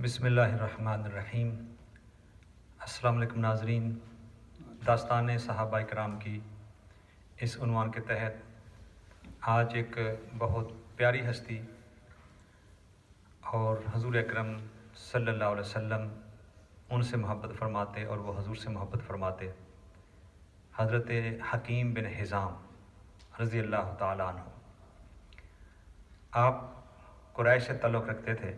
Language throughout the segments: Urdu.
بسم اللہ الرحمن الرحیم۔ السلام علیکم ناظرین، داستان صحابہ کرام کی اس عنوان کے تحت آج ایک بہت پیاری ہستی اور حضور اکرم صلی اللہ علیہ وسلم ان سے محبت فرماتے اور وہ حضور سے محبت فرماتے، حضرت حکیم بن حزام رضی اللہ تعالیٰ عنہ۔ آپ قریش سے تعلق رکھتے تھے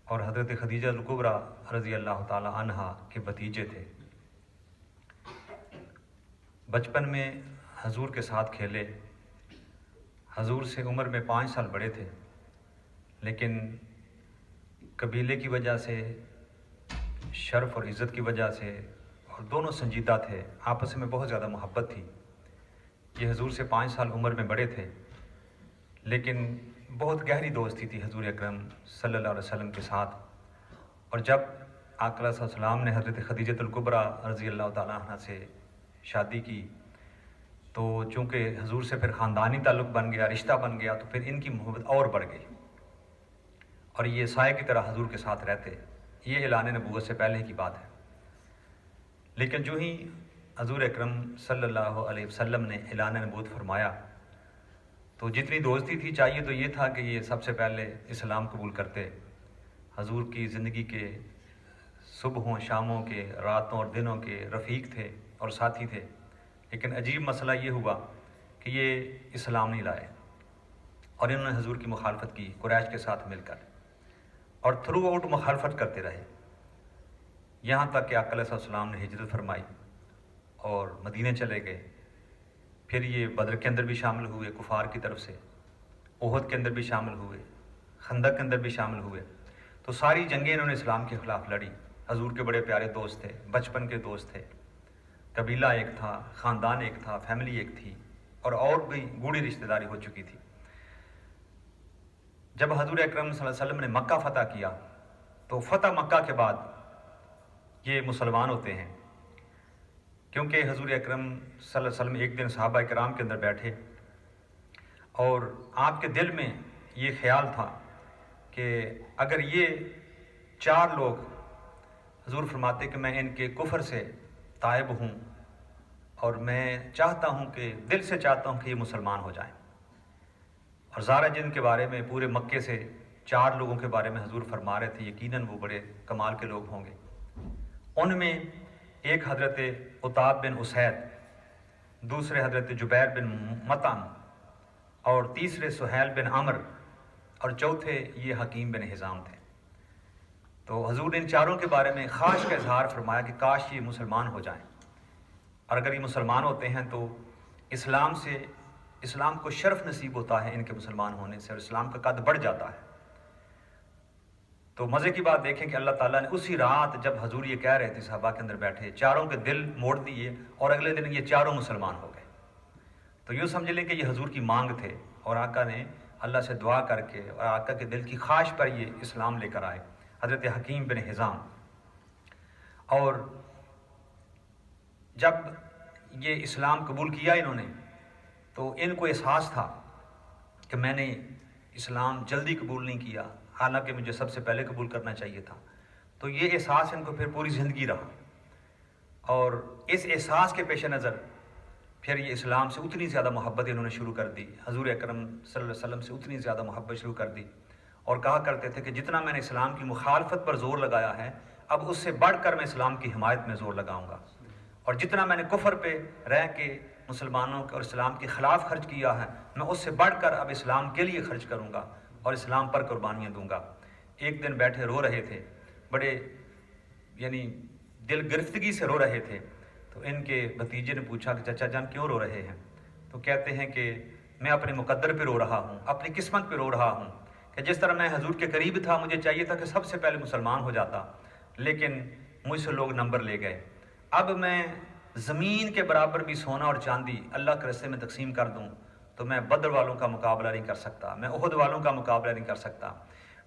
اور حضرت خدیجہ الکبریٰ رضی اللہ تعالیٰ عنہا کے بھتیجے تھے۔ بچپن میں حضور کے ساتھ کھیلے، حضور سے عمر میں 5 سال بڑے تھے، لیکن قبیلے کی وجہ سے، شرف اور عزت کی وجہ سے، اور دونوں سنجیدہ تھے، آپس میں بہت زیادہ محبت تھی۔ یہ حضور سے 5 سال عمر میں بڑے تھے، لیکن بہت گہری دوستی تھی حضور اکرم صلی اللہ علیہ وسلم کے ساتھ۔ اور جب آقا علیہ السلام نے حضرت خدیجہ الکبریٰ رضی اللہ تعالیٰ عنہ سے شادی کی تو چونکہ حضور سے پھر خاندانی تعلق بن گیا، رشتہ بن گیا، تو پھر ان کی محبت اور بڑھ گئی اور یہ سائے کی طرح حضور کے ساتھ رہتے۔ یہ اعلان نبوت سے پہلے کی بات ہے، لیکن جو ہی حضور اکرم صلی اللہ علیہ وسلم نے اعلان نبوت فرمایا تو جتنی دوستی تھی، چاہیے تو یہ تھا کہ یہ سب سے پہلے اسلام قبول کرتے، حضور کی زندگی کے صبحوں شاموں کے، راتوں اور دنوں کے رفیق تھے اور ساتھی تھے۔ لیکن عجیب مسئلہ یہ ہوا کہ یہ اسلام نہیں لائے اور انہوں نے حضور کی مخالفت کی قریش کے ساتھ مل کر، اور تھرو آؤٹ مخالفت کرتے رہے، یہاں تک کہ آقا علیہ السلام نے ہجرت فرمائی اور مدینے چلے گئے۔ پھر یہ بدر کے اندر بھی شامل ہوئے کفار کی طرف سے، احد کے اندر بھی شامل ہوئے، خندق کے اندر بھی شامل ہوئے۔ تو ساری جنگیں انہوں نے اسلام کے خلاف لڑی۔ حضور کے بڑے پیارے دوست تھے، بچپن کے دوست تھے، قبیلہ ایک تھا، خاندان ایک تھا، فیملی ایک تھی، اور بھی گوڑھی رشتہ داری ہو چکی تھی۔ جب حضور اکرم صلی اللہ علیہ وسلم نے مکہ فتح کیا تو فتح مکہ کے بعد یہ مسلمان ہوتے ہیں، کیونکہ حضور اکرم صلی اللہ علیہ وسلم ایک دن صحابہ کرام کے اندر بیٹھے اور آپ کے دل میں یہ خیال تھا کہ اگر یہ 4 لوگ، حضور فرماتے کہ میں ان کے کفر سے تائب ہوں اور میں چاہتا ہوں کہ دل سے چاہتا ہوں کہ یہ مسلمان ہو جائیں۔ اور زارہ جن کے بارے میں پورے مکے سے 4 لوگوں کے بارے میں حضور فرما رہے تھے، یقیناً وہ بڑے کمال کے لوگ ہوں گے۔ ان میں ایک حضرت عتاب بن اسید، دوسرے حضرت جبیر بن مطعم، اور تیسرے سہیل بن عمر، اور چوتھے یہ حکیم بن حزام تھے۔ تو حضور نے ان 4 کے بارے میں خواہش کا اظہار فرمایا کہ کاش یہ مسلمان ہو جائیں، اور اگر یہ مسلمان ہوتے ہیں تو اسلام کو شرف نصیب ہوتا ہے ان کے مسلمان ہونے سے، اور اسلام کا قد بڑھ جاتا ہے۔ تو مزے کی بات دیکھیں کہ اللہ تعالیٰ نے اسی رات جب حضور یہ کہہ رہے تھے صحابہ کے اندر بیٹھے، 4 کے دل موڑ دیے اور اگلے دن یہ 4 مسلمان ہو گئے۔ تو یوں سمجھ لیں کہ یہ حضور کی مانگ تھے، اور آقا نے اللہ سے دعا کر کے اور آقا کے دل کی خواہش پر یہ اسلام لے کر آئے، حضرت حکیم بن حزام۔ اور جب یہ اسلام قبول کیا انہوں نے تو ان کو احساس تھا کہ میں نے اسلام جلدی قبول نہیں کیا، حالانکہ مجھے سب سے پہلے قبول کرنا چاہیے تھا۔ تو یہ احساس ان کو پھر پوری زندگی رہا، اور اس احساس کے پیش نظر پھر یہ اسلام سے اتنی زیادہ محبت انہوں نے شروع کر دی، حضور اکرم صلی اللہ علیہ وسلم سے اتنی زیادہ محبت شروع کر دی، اور کہا کرتے تھے کہ جتنا میں نے اسلام کی مخالفت پر زور لگایا ہے، اب اس سے بڑھ کر میں اسلام کی حمایت میں زور لگاؤں گا، اور جتنا میں نے کفر پہ رہ کے مسلمانوں اور اسلام کے خلاف خرچ کیا ہے، میں اس سے بڑھ کر اب اسلام کے لیے خرچ کروں گا اور اسلام پر قربانیاں دوں گا۔ ایک دن بیٹھے رو رہے تھے، بڑے دل گرفتگی سے رو رہے تھے، تو ان کے بھتیجے نے پوچھا کہ چچا جان کیوں رو رہے ہیں؟ تو کہتے ہیں کہ میں اپنے مقدر پہ رو رہا ہوں، اپنی قسمت پہ رو رہا ہوں، کہ جس طرح میں حضور کے قریب تھا، مجھے چاہیے تھا کہ سب سے پہلے مسلمان ہو جاتا، لیکن مجھ سے لوگ نمبر لے گئے۔ اب میں زمین کے برابر بھی سونا اور چاندی اللہ کے راستے میں تقسیم کر دوں تو میں بدر والوں کا مقابلہ نہیں کر سکتا، میں احد والوں کا مقابلہ نہیں کر سکتا،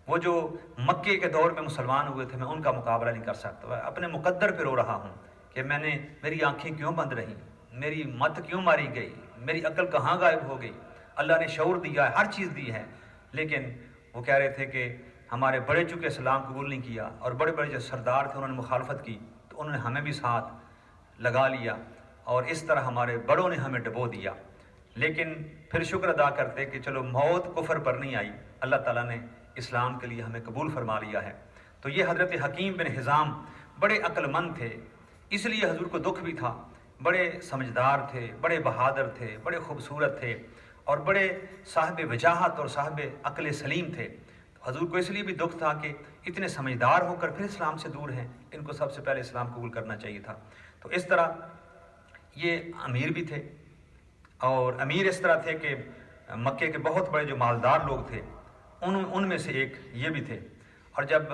وہ جو مکے کے دور میں مسلمان ہوئے تھے میں ان کا مقابلہ نہیں کر سکتا۔ اپنے مقدر پہ رو رہا ہوں کہ میری آنکھیں کیوں بند رہیں، میری مت کیوں ماری گئی، میری عقل کہاں غائب ہو گئی۔ اللہ نے شعور دیا ہے، ہر چیز دی ہے، لیکن وہ کہہ رہے تھے کہ ہمارے بڑے چونکہ اسلام قبول نہیں کیا اور بڑے بڑے جو سردار تھے انہوں نے مخالفت کی تو انہوں نے ہمیں بھی ساتھ لگا لیا اور اس طرح ہمارے بڑوں نے ہمیں ڈبو دیا. لیکن پھر شکر ادا کرتے کہ چلو موت کفر پر نہیں آئی, اللہ تعالیٰ نے اسلام کے لیے ہمیں قبول فرما لیا ہے. تو یہ حضرت حکیم بن حزام بڑے عقل مند تھے, اس لیے حضور کو دکھ بھی تھا. بڑے سمجھدار تھے, بڑے بہادر تھے, بڑے خوبصورت تھے اور بڑے صاحب وجاہت اور صاحب عقل سلیم تھے. حضور کو اس لیے بھی دکھ تھا کہ اتنے سمجھدار ہو کر پھر اسلام سے دور ہیں, ان کو سب سے پہلے اسلام قبول کرنا چاہیے تھا. تو اس طرح یہ امیر بھی تھے, اور امیر اس طرح تھے کہ مکے کے بہت بڑے جو مالدار لوگ تھے ان میں سے ایک یہ بھی تھے. اور جب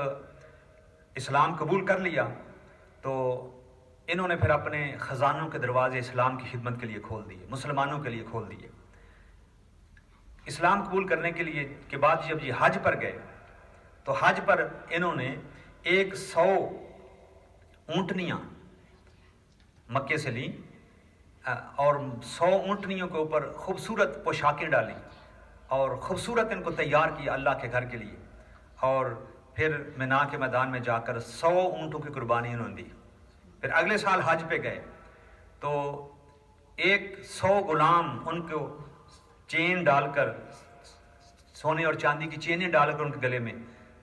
اسلام قبول کر لیا تو انہوں نے پھر اپنے خزانوں کے دروازے اسلام کی خدمت کے لیے کھول دیے, مسلمانوں کے لیے کھول دیے. اسلام قبول کرنے کے لیے کے بعد جب یہ حج پر گئے تو حج پر انہوں نے 100 اونٹنیاں مکے سے لیں اور 100 اونٹنیوں کے اوپر خوبصورت پوشاکیں ڈالیں اور خوبصورت ان کو تیار کیا اللہ کے گھر کے لیے. اور پھر مینا کے میدان میں جا کر 100 اونٹوں کی قربانی انہوں نے دی. پھر اگلے سال حج پہ گئے تو 100 غلام ان کو چین ڈال کر, سونے اور چاندی کی چینیں ڈال کر ان کے گلے میں,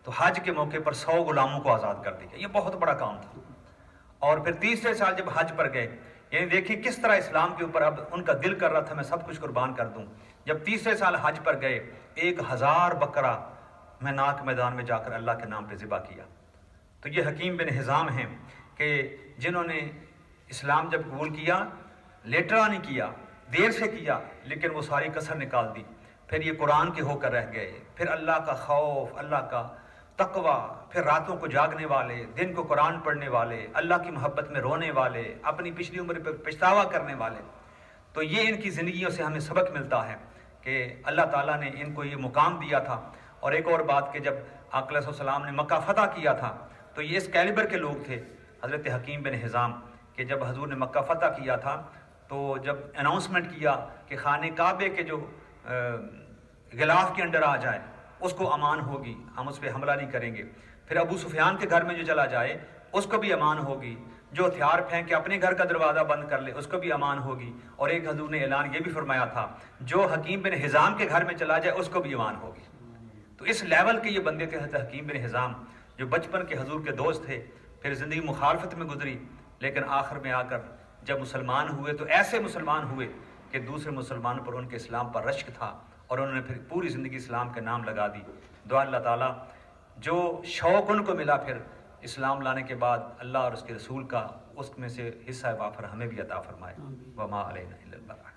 تو حج کے موقع پر 100 غلاموں کو آزاد کر دیا. یہ بہت بڑا کام تھا. اور پھر تیسرے سال جب حج پر گئے, یعنی دیکھیں کس طرح اسلام کے اوپر اب ان کا دل کر رہا تھا میں سب کچھ قربان کر دوں. جب تیسرے سال حج پر گئے 1000 بکرا مینا کے میدان میں جا کر اللہ کے نام پہ ذبح کیا. تو یہ حکیم بن حزام ہیں کہ جنہوں نے اسلام جب قبول کیا, لیٹرا نہیں کیا, دیر سے کیا, لیکن وہ ساری کسر نکال دی. پھر یہ قرآن کے ہو کر رہ گئے, پھر اللہ کا خوف, اللہ کا تقوی, پھر راتوں کو جاگنے والے, دن کو قرآن پڑھنے والے, اللہ کی محبت میں رونے والے, اپنی پچھلی عمر پہ پچھتاوا کرنے والے. تو یہ ان کی زندگیوں سے ہمیں سبق ملتا ہے کہ اللہ تعالیٰ نے ان کو یہ مقام دیا تھا. اور ایک اور بات کہ جب آقا علیہ السلام نے مکہ فتح کیا تھا تو یہ اس کیلیبر کے لوگ تھے حضرت حکیم بن حزام, کہ جب حضور نے مکہ فتح کیا تھا تو جب اناؤنسمنٹ کیا کہ خانہ کعبے کے جو غلاف کے اندر آ جائے اس کو امان ہوگی, ہم اس پہ حملہ نہیں کریں گے. پھر ابو سفیان کے گھر میں جو چلا جائے اس کو بھی امان ہوگی, جو ہتھیار پھینک کے اپنے گھر کا دروازہ بند کر لے اس کو بھی امان ہوگی. اور ایک حضور نے اعلان یہ بھی فرمایا تھا جو حکیم بن حزام کے گھر میں چلا جائے اس کو بھی امان ہوگی. تو اس لیول کے یہ بندے تھے حضرت حکیم بن حزام, جو بچپن کے حضور کے دوست تھے. پھر زندگی مخالفت میں گزری, لیکن آخر میں آ کر جب مسلمان ہوئے تو ایسے مسلمان ہوئے کہ دوسرے مسلمانوں پر ان کے اسلام پر رشک تھا اور انہوں نے پھر پوری زندگی اسلام کے نام لگا دی. دعا اللہ تعالیٰ جو شوق ان کو ملا پھر اسلام لانے کے بعد اللہ اور اس کے رسول کا, اس میں سے حصہ وافر ہمیں بھی عطا فرمائے. وما علینا الا البلاغ.